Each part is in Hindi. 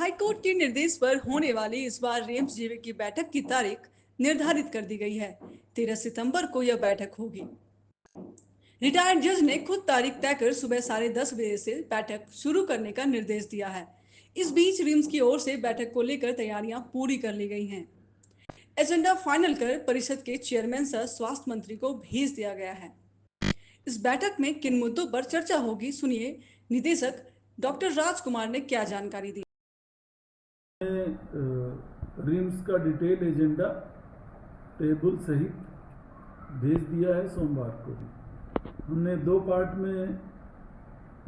हाईकोर्ट के निर्देश पर होने वाली इस बार रिम्स जीवी की बैठक की तारीख निर्धारित कर दी गई है। 13 सितंबर को यह बैठक होगी। रिटायर्ड जज ने खुद तारीख तय कर सुबह 10:30 बजे से बैठक शुरू करने का निर्देश दिया है। इस बीच रिम्स की ओर से बैठक को लेकर तैयारियां पूरी कर ली गई हैं। एजेंडा फाइनल कर परिषद के चेयरमैन सह स्वास्थ्य मंत्री को भेज दिया गया है। इस बैठक में किन मुद्दों पर चर्चा होगी, सुनिए निदेशक डॉक्टर राजकुमार ने क्या जानकारी दी। रिम्स का डिटेल एजेंडा टेबल सहित भेज दिया है सोमवार को भी। हमने 2 पार्ट में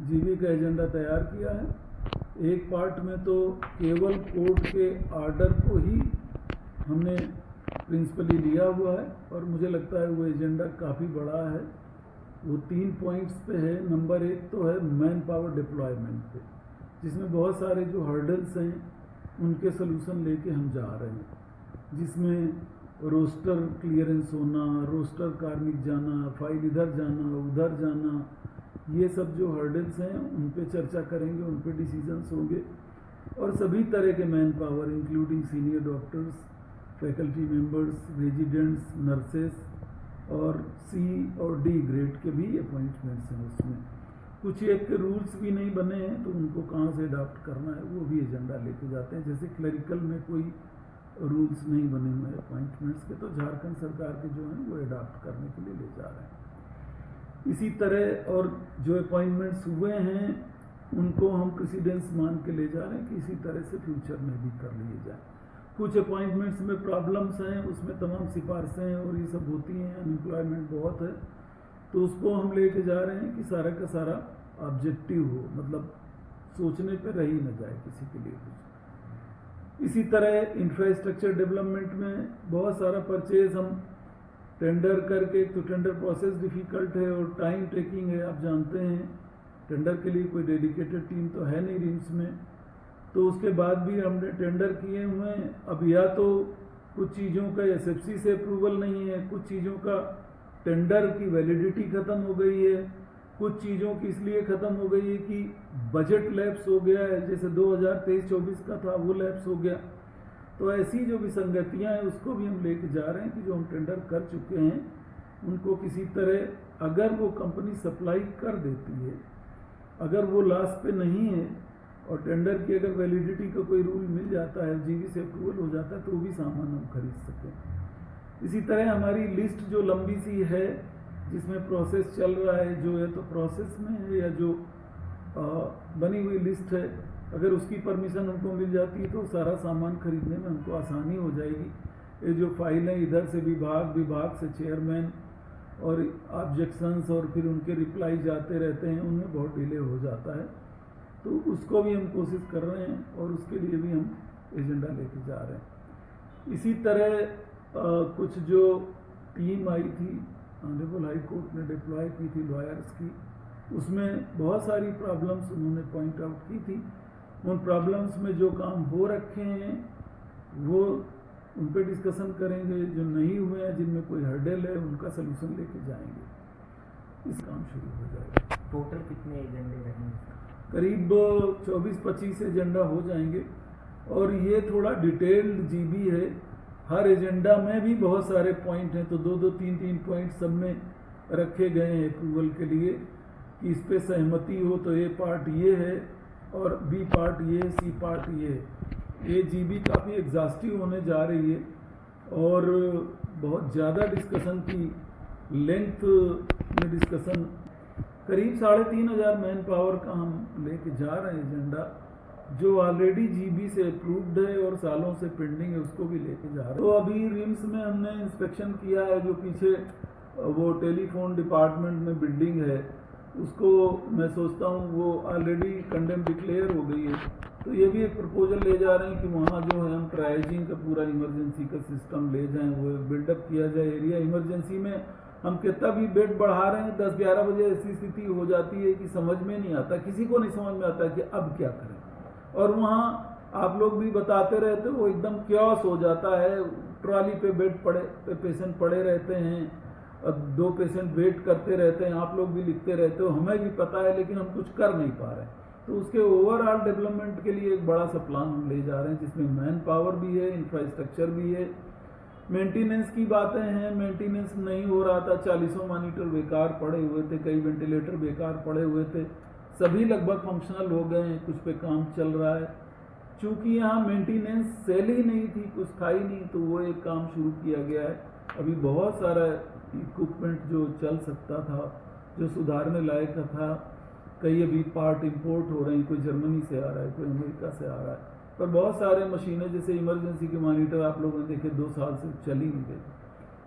जीबी का एजेंडा तैयार किया है। एक पार्ट में तो केवल कोर्ट के आर्डर को ही हमने प्रिंसिपली लिया हुआ है और मुझे लगता है वो एजेंडा काफ़ी बड़ा है। वो 3 पॉइंट्स पे है। नंबर 1 तो है मैन पावर डिप्लॉयमेंट पे, जिसमें बहुत सारे जो हर्डल्स हैं उनके सोल्यूशन लेके हम जा रहे हैं, जिसमें रोस्टर क्लियरेंस होना, रोस्टर कार्मिक जाना, फाइल इधर जाना उधर जाना, ये सब जो हर्डल्स हैं उन पे चर्चा करेंगे, उन पे डिसीजंस होंगे। और सभी तरह के man power including senior doctors, faculty members, residents, nurses और C और D ग्रेड के भी अपॉइंटमेंट्स हैं। उसमें कुछ एक के रूल्स भी नहीं बने हैं तो उनको कहाँ से अडॉप्ट करना है वो भी एजेंडा लेके जाते हैं। जैसे क्लरिकल में कोई रूल्स नहीं बने हुए अपॉइंटमेंट्स के, तो झारखंड सरकार के जो हैं वो अडॉप्ट करने के लिए ले जा रहे हैं। इसी तरह और जो अपॉइंटमेंट्स हुए हैं उनको हम प्रेसिडेंस मान के ले जा रहे हैं कि इसी तरह से फ्यूचर में भी कर लिए जाए। कुछ अपॉइंटमेंट्स में प्रॉब्लम्स हैं, उसमें तमाम सिफारिशें और ये सब होती हैं, अनएम्प्लॉयमेंट बहुत है, तो उसको हम लेके जा रहे हैं कि सारा का सारा ऑब्जेक्टिव हो, मतलब सोचने पे रह ही न जाए किसी के लिए कुछ। इसी तरह इंफ्रास्ट्रक्चर डेवलपमेंट में बहुत सारा परचेज हम टेंडर करके, तो टेंडर प्रोसेस डिफ़िकल्ट है और टाइम टेकिंग है। आप जानते हैं टेंडर के लिए कोई डेडिकेटेड टीम तो है नहीं रिम्स में, तो उसके बाद भी हमने टेंडर किए हुए हैं। अब या तो कुछ चीज़ों का SFC से अप्रूवल नहीं है, कुछ चीज़ों का टेंडर की वैलिडिटी ख़त्म हो गई है, कुछ चीज़ों की इसलिए ख़त्म हो गई है कि बजट लैप्स हो गया है, जैसे 2023-24 का था वो लैप्स हो गया। तो ऐसी जो विसंगतियाँ हैं उसको भी हम लेके जा रहे हैं कि जो हम टेंडर कर चुके हैं उनको किसी तरह, अगर वो कंपनी सप्लाई कर देती है, अगर वो लॉस पे नहीं है और टेंडर की अगर वैलिडिटी का कोई रूल मिल जाता है, जीवी से अप्रूवल हो जाता है, तो वो भी सामान हम खरीद सकें। इसी तरह हमारी लिस्ट जो लंबी सी है जिसमें प्रोसेस चल रहा है, जो है तो प्रोसेस में है या जो बनी हुई लिस्ट है, अगर उसकी परमिशन हमको मिल जाती है तो सारा सामान खरीदने में हमको आसानी हो जाएगी। ये जो फाइलें इधर से विभाग से चेयरमैन और ऑब्जेक्शंस और फिर उनके रिप्लाई जाते रहते हैं, उनमें बहुत डिले हो जाता है, तो उसको भी हम कोशिश कर रहे हैं और उसके लिए भी हम एजेंडा लेके जा रहे हैं। इसी तरह कुछ जो टीम आई थी ऑनरेबल हाई कोर्ट ने डिप्लॉय की थी लॉयर्स की, उसमें बहुत सारी प्रॉब्लम्स उन्होंने पॉइंट आउट की थी। उन प्रॉब्लम्स में जो काम हो रखे हैं वो उन पर डिस्कशन करेंगे, जो नहीं हुए हैं, जिनमें कोई हर्डल है, उनका सलूशन लेके जाएंगे। इस काम शुरू हो जाएगा। टोटल कितने एजेंडे रहेंगे? करीब 24-25 एजेंडा हो जाएंगे और ये थोड़ा डिटेल्ड जीबी है। हर एजेंडा में भी बहुत सारे पॉइंट हैं, तो 2-2, 3-3 पॉइंट सब में रखे गए हैं अप्रूवल के लिए कि इस पे सहमति हो तो A पार्ट ये है और B पार्ट ये, C पार्ट ये है। ये जीबी काफ़ी एग्जॉस्टिव होने जा रही है और बहुत ज़्यादा डिस्कशन की लेंथ में डिस्कशन, करीब 3,500 मैन पावर का हम लेके जा रहे हैं एजेंडा, जो ऑलरेडी जीबी से अप्रूव्ड है और सालों से पेंडिंग है, उसको भी लेके जा रहे हैं। तो अभी रिम्स में हमने इंस्पेक्शन किया है, जो पीछे वो टेलीफोन डिपार्टमेंट में बिल्डिंग है, उसको मैं सोचता हूँ वो ऑलरेडी कंडेम डिक्लेयर हो गई है, तो ये भी एक प्रपोजल ले जा रहे हैं कि वहाँ जो है हम ट्राइजिंग का पूरा इमरजेंसी का सिस्टम ले जाएं, वो बिल्डअप किया जाए एरिया। इमरजेंसी में हम कितना भी बेड बढ़ा रहे हैं, 10-11 बजे ऐसी स्थिति हो जाती है कि समझ में नहीं आता, किसी को नहीं समझ में आता कि अब क्या करें। और वहाँ आप लोग भी बताते रहते हो, एकदम क्योस हो जाता है, ट्रॉली पे बेड पे पेशेंट पड़े रहते हैं, 2 पेशेंट वेट करते रहते हैं, आप लोग भी लिखते रहते हो, हमें भी पता है, लेकिन हम कुछ कर नहीं पा रहे हैं। तो उसके ओवरऑल डेवलपमेंट के लिए एक बड़ा सा प्लान हम ले जा रहे हैं, जिसमें मैन पावर भी है, इंफ्रास्ट्रक्चर भी है, मेंटेनेंस की बातें हैं। मेंटेनेंस नहीं हो रहा था, 40 मॉनिटर बेकार पड़े हुए थे, कई वेंटिलेटर बेकार पड़े हुए थे, सभी लगभग फंक्शनल हो गए हैं, कुछ पे काम चल रहा है। चूँकि यहाँ मेंटेनेंस सेल ही नहीं थी, कुछ था ही नहीं, तो वो एक काम शुरू किया गया है। अभी बहुत सारा इक्विपमेंट जो चल सकता था, जो सुधारने लायक था, कई अभी पार्ट इंपोर्ट हो रहे हैं, कोई जर्मनी से आ रहा है, कोई अमेरिका से आ रहा है, पर बहुत सारे मशीनें जैसे इमरजेंसी के मॉनिटर आप लोगों ने देखे 2 साल से चल ही नहीं रहे,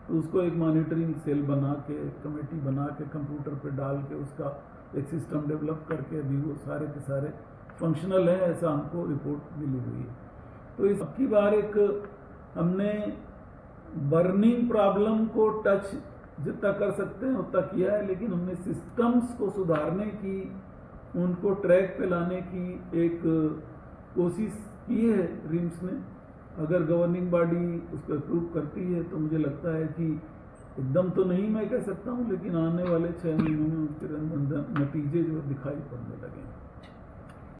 तो उसको एक मॉनिटरिंग सेल बना के, कमेटी बना के, कंप्यूटर पे डाल के उसका एक सिस्टम डेवलप करके अभी वो सारे के सारे फंक्शनल हैं, ऐसा हमको रिपोर्ट मिली हुई है। तो इस की बार एक हमने बर्निंग प्रॉब्लम को टच जितना कर सकते हैं उतना किया है, लेकिन हमने सिस्टम्स को सुधारने की, उनको ट्रैक पे लाने की एक कोशिश की है रिम्स ने। अगर गवर्निंग बॉडी उसको अप्रूव करती है तो मुझे लगता है कि एकदम तो नहीं मैं कह सकता हूँ, लेकिन आने वाले 6 महीनों में उसके नतीजे जो दिखाई पड़ने लगेंगे।